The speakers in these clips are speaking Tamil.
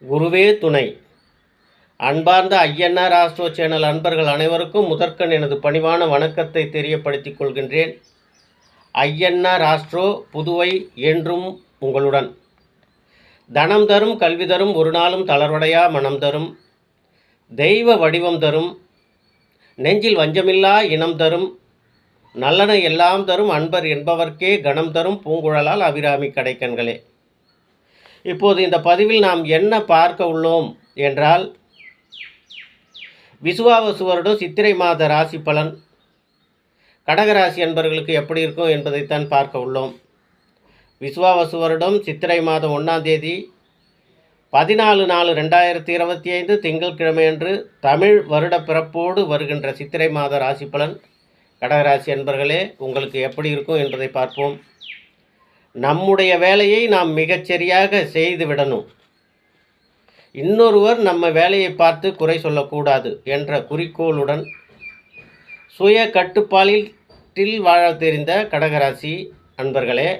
குருவே துணை. அன்பார்ந்த ஐஎன்ஆர் ஆஸ்ட்ரோ சேனல் அன்பர்கள் அனைவருக்கும் முதற்கண் எனது பணிவான வணக்கத்தை தெரியப்படுத்திக் கொள்கின்றேன். ஐஎன்ஆர் ஆஸ்ட்ரோ புதுவை என்றும் உங்களுடன். தனம் தரும், கல்வி தரும், ஒரு நாளும் தளர்வடையா மனம் தரும், தெய்வ வடிவம் தரும், நெஞ்சில் வஞ்சமில்லா இனம் தரும், நல்லன எல்லாம் தரும், அன்பர் என்பவர்க்கே கணம் தரும், பூங்குழலால் அபிராமி கடைக்கண்களே. இப்போது இந்த பதிவில் நாம் என்ன பார்க்க உள்ளோம் என்றால், விசுவாவசு வருடம் சித்திரை மாத ராசி பலன் கடகராசி அன்பர்களுக்கு எப்படி இருக்கும் என்பதைத்தான் பார்க்க உள்ளோம். விசுவாவசு வருடம் சித்திரை மாதம் 1ஆம் தேதி 14/4/2025 திங்கட்கிழமையன்று தமிழ் வருட பிறப்போடு வருகின்ற சித்திரை மாத ராசி பலன் கடகராசி அன்பர்களே உங்களுக்கு எப்படி இருக்கும் என்பதை பார்ப்போம். நம்முடைய வேலையை நாம் மிகச்சரியாக செய்துவிடணும், இன்னொருவர் நம்ம வேலையை பார்த்து குறை சொல்லக்கூடாது என்ற குறிக்கோளுடன் சுய கட்டுப்பாட்டில் வாழ தெரிந்த கடகராசி அன்பர்களே,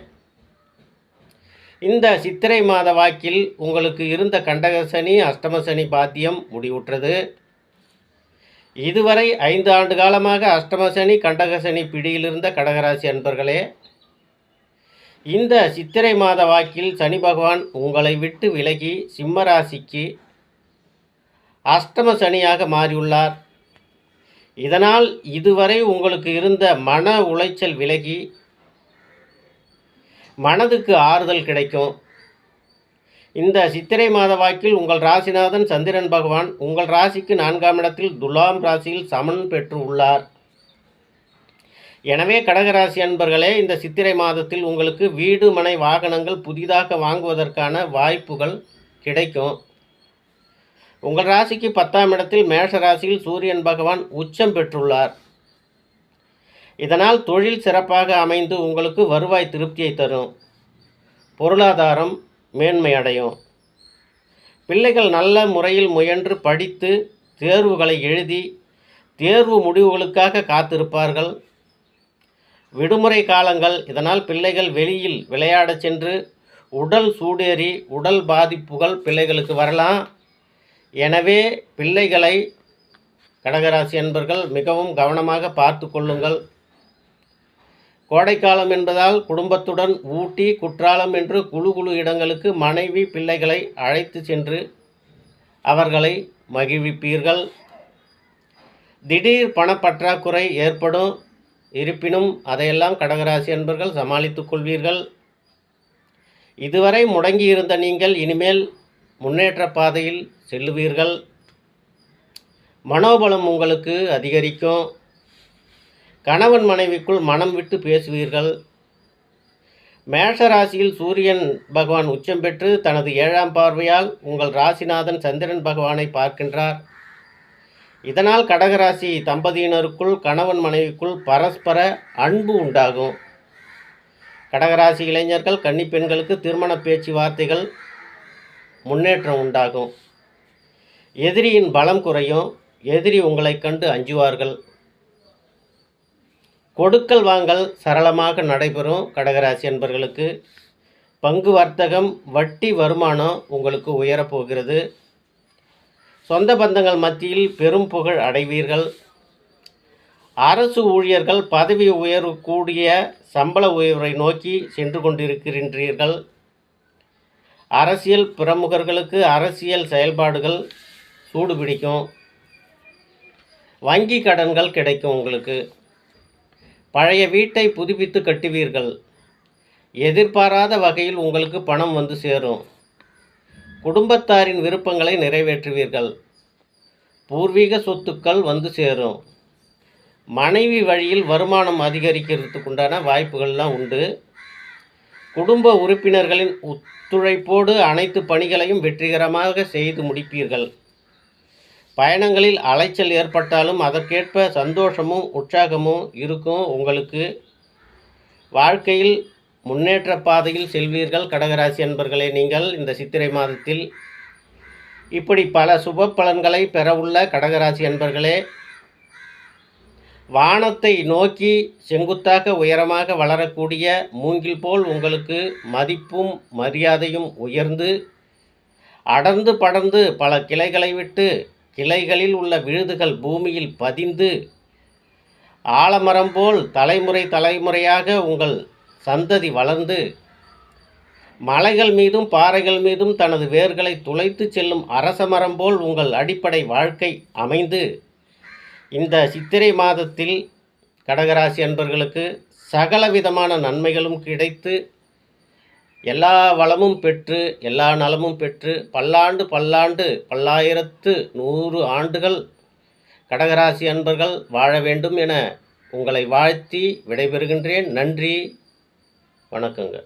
இந்த சித்திரை மாத வாக்கில் உங்களுக்கு இருந்த கண்டகசனி அஷ்டமசனி பாத்தியம் முடிவுற்றது. இதுவரை 5 ஆண்டு காலமாக அஷ்டமசனி கண்டகசனி பிடியிலிருந்த கடகராசி அன்பர்களே, இந்த சித்திரை மாத வாக்கில் சனி பகவான் உங்களை விட்டு விலகி சிம்ம ராசிக்கு அஷ்டம சனியாக மாறியுள்ளார். இதனால் இதுவரை உங்களுக்கு இருந்த மன உளைச்சல் விலகி மனதுக்கு ஆறுதல் கிடைக்கும். இந்த சித்திரை மாத வாக்கில் உங்கள் ராசிநாதன் சந்திரன் பகவான் உங்கள் ராசிக்கு 4ஆம் இடத்தில் துலாம் ராசியில் சமன் பெற்று உள்ளார். எனவே கடகராசி அன்பர்களே, இந்த சித்திரை மாதத்தில் உங்களுக்கு வீடு மனை வாகனங்கள் புதிதாக வாங்குவதற்கான வாய்ப்புகள் கிடைக்கும். உங்கள் ராசிக்கு 10ஆம் இடத்தில் மேஷ ராசியில் சூரியன் பகவான் உச்சம் பெற்றுள்ளார். இதனால் தொழில் சிறப்பாக அமைந்து உங்களுக்கு வருவாய் திருப்தியை தரும், பொருளாதாரம் மேன்மை அடையும். பிள்ளைகள் நல்ல முறையில் முயன்று படித்து தேர்வுகளை எழுதி தேர்வு முடிவுகளுக்காக காத்திருப்பார்கள். விடுமுறை காலங்கள், இதனால் பிள்ளைகள் வெளியில் விளையாடச் சென்று உடல் சூடேறி உடல் பாதிப்புகள் பிள்ளைகளுக்கு வரலாம். எனவே பிள்ளைகளை கடகராசி அன்பர்கள் மிகவும் கவனமாக பார்த்து கொள்ளுங்கள். கோடைக்காலம் என்பதால் குடும்பத்துடன் ஊட்டி குற்றாலம் என்று குழு இடங்களுக்கு மனைவி பிள்ளைகளை அழைத்து சென்று அவர்களை மகிழ்விப்பீர்கள். திடீர் பணப்பற்றாக்குறை ஏற்படும், இருப்பினும் அதையெல்லாம் கடகராசி அன்பர்கள் சமாளித்துக் கொள்வீர்கள். இதுவரை முடங்கியிருந்த நீங்கள் இனிமேல் முன்னேற்ற பாதையில் செல்லுவீர்கள். மனோபலம் உங்களுக்கு அதிகரிக்கும். கணவன் மனைவிக்குள் மனம் விட்டு பேசுவீர்கள். மேஷ ராசியில் சூரியன் பகவான் உச்சம் பெற்று தனது 7ஆம் பார்வையால் உங்கள் ராசிநாதன் சந்திரன் பகவானை பார்க்கின்றார். இதனால் கடகராசி தம்பதியினருக்குள் கணவன் மனைவிக்குள் பரஸ்பர அன்பு உண்டாகும். கடகராசி இளைஞர்கள் கன்னி பெண்களுக்கு திருமண பேச்சுவார்த்தைகள் முன்னேற்றம் உண்டாகும். எதிரியின் பலம் குறையும். எதிரி உங்களை கண்டு அஞ்சுவார்கள். கொடுக்கல் வாங்கல் சரளமாக நடைபெறும். கடகராசி அன்பர்களுக்கு பங்கு வர்த்தகம் வட்டி வருமானம் உங்களுக்கு உயரப்போகிறது. சொந்த பந்தங்கள் மத்தியில் பெரும் புகழ் அடைவீர்கள். அரசு ஊழியர்கள் பதவி உயர்வு கூடிய சம்பள உயர்வை நோக்கி சென்று கொண்டிருக்கின்றீர்கள். அரசியல் பிரமுகர்களுக்கு அரசியல் செயல்பாடுகள் சூடுபிடிக்கும். வங்கி கடன்கள் கிடைக்கும். உங்களுக்கு பழைய வீட்டை புதுப்பித்து கட்டுவீர்கள். எதிர்பாராத வகையில் உங்களுக்கு பணம் வந்து சேரும். குடும்பத்தாரின் விருப்பங்களை நிறைவேற்றுவீர்கள். பூர்வீக சொத்துக்கள் வந்து சேரும். மனைவி வழியில் வருமானம் அதிகரிக்கிறதுக்குண்டான வாய்ப்புகள்லாம் உண்டு. குடும்ப உறுப்பினர்களின் ஒத்துழைப்போடு அனைத்து பணிகளையும் வெற்றிகரமாக செய்து முடிப்பீர்கள். பயணங்களில் அலைச்சல் ஏற்பட்டாலும் அதற்கேற்ப சந்தோஷமும் உற்சாகமும் இருக்கும். உங்களுக்கு வாழ்க்கையில் முன்னேற்ற பாதையில் செல்வீர்கள். கடகராசி அன்பர்களே, நீங்கள் இந்த சித்திரை மாதத்தில் இப்படி பல சுப பலன்களை பெறவுள்ள கடகராசி அன்பர்களே, வானத்தை நோக்கி செங்குத்தாக உயரமாக வளரக்கூடிய மூங்கில் போல் உங்களுக்கு மதிப்பும் மரியாதையும் உயர்ந்து அடர்ந்து படர்ந்து பல கிளைகளை விட்டு கிளைகளில் உள்ள விழுதுகள் பூமியில் பதிந்து ஆலமரம் போல் தலைமுறை தலைமுறையாக உங்கள் சந்ததி வளர்ந்து மலைகள் மீதும் பாறைகள் மீதும் தனது வேர்களை துளைத்து செல்லும் அரசமரம் போல் உங்கள் அடிப்படை வாழ்க்கை அமைந்து இந்த சித்திரை மாதத்தில் கடகராசி அன்பர்களுக்கு சகல விதமான நன்மைகளும் கிடைத்து எல்லா வளமும் பெற்று எல்லா நலமும் பெற்று பல்லாண்டு பல்லாண்டு 1100 ஆண்டுகள் கடகராசி அன்பர்கள் வாழ வேண்டும் என உங்களை வாழ்த்தி விடைபெறுகின்றேன். நன்றி, வணக்கங்க.